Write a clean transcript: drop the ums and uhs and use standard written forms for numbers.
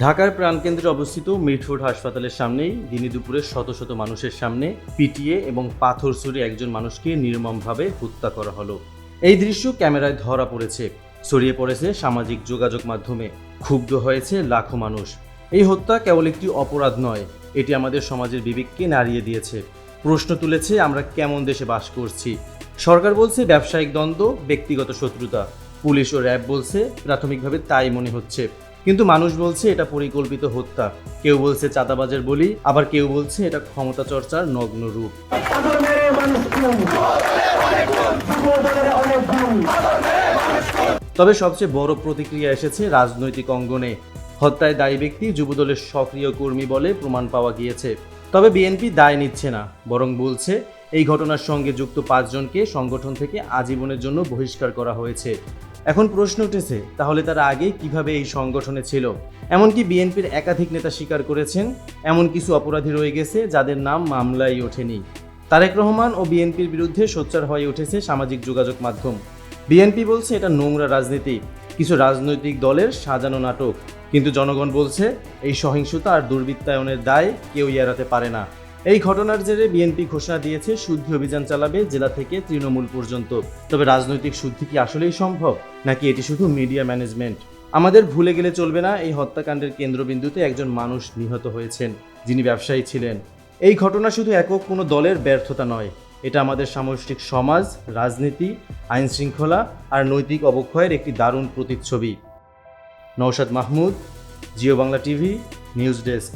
ঢাকার প্রাণকেন্দ্রে অবস্থিত মিটফোর্ড হাসপাতালের সামনেই দিনে দুপুরে শত শত মানুষের সামনে পিটিয়ে এবং পাথর ছুঁড়ে একজন মানুষকে নির্মমভাবে হত্যা করা হলো। এই দৃশ্য ক্যামেরায় ধরা পড়েছে, ছড়িয়ে পড়েছে সামাজিক যোগাযোগ মাধ্যমে, ক্ষুব্ধ হয়েছে লাখো মানুষ। এই হত্যা কেবল একটি অপরাধ নয়, এটি আমাদের সমাজের বিবেককে নাড়িয়ে দিয়েছে, প্রশ্ন তুলেছে আমরা কেমন দেশে বাস করছি। সরকার বলছে ব্যবসায়িক দ্বন্দ্ব, ব্যক্তিগত শত্রুতা, পুলিশ ও র্যাব বলছে প্রাথমিকভাবে তাই মনে হচ্ছে, কিন্তু মানুষ বলছে এটা পরিকল্পিত হত্যা। কেউ বলছে চাঁদাবাজের বলি, আবার কেউ বলছে এটা ক্ষমতা চর্চার নগ্ন রূপ। তবে সবচেয়ে বড় প্রতিক্রিয়া এসেছে রাজনৈতিক অঙ্গনে। হত্যায় দায়ী ব্যক্তি যুবদলের সক্রিয় কর্মী বলে প্রমাণ পাওয়া গিয়েছে। তবে বিএনপি দায় নিচ্ছে না, বরং বলছে এই ঘটনার সঙ্গে যুক্ত 5 জনকে সংগঠন থেকে আজীবনের জন্য বহিষ্কার করা হয়েছে। এখন প্রশ্ন উঠেছে, তাহলে তারা আগে কিভাবে এই সংগঠনে ছিল? এমনকি বিএনপির একাধিক নেতা স্বীকার করেছেন এমন কিছু অপরাধী রয়ে গেছে যাদের নাম মামলায় ওঠেনি। তারেক রহমান ও বিএনপির বিরুদ্ধে সোচ্চার হয়ে উঠেছে সামাজিক যোগাযোগ মাধ্যম। বিএনপি বলছে এটা নোংরা রাজনীতি, কিছু রাজনৈতিক দলের সাজানো নাটক, কিন্তু জনগণ বলছে এই সহিংসতা আর দুর্বৃত্তায়নের দায় কেউই এড়াতে পারে না। এই ঘটনার জেরে বিএনপি ঘোষণা দিয়েছে শুদ্ধি অভিযান চালাবে জেলা থেকে তৃণমূল পর্যন্ত। তবে রাজনৈতিক শুদ্ধি কি আসলেই সম্ভব, নাকি এটি শুধু মিডিয়া ম্যানেজমেন্ট? আমাদের ভুলে গেলে চলবে না, এই হত্যাকাণ্ডের কেন্দ্রবিন্দুতে একজন মানুষ নিহত হয়েছেন, যিনি ব্যবসায়ী ছিলেন। এই ঘটনা শুধু একক কোনো দলের ব্যর্থতা নয়, এটা আমাদের সামষ্টিক সমাজ, রাজনীতি, আইন শৃঙ্খলা আর নৈতিক অবক্ষয়ের একটি দারুণ প্রতিচ্ছবি। Naushad Mahmud, Jio Bangla TV, news desk.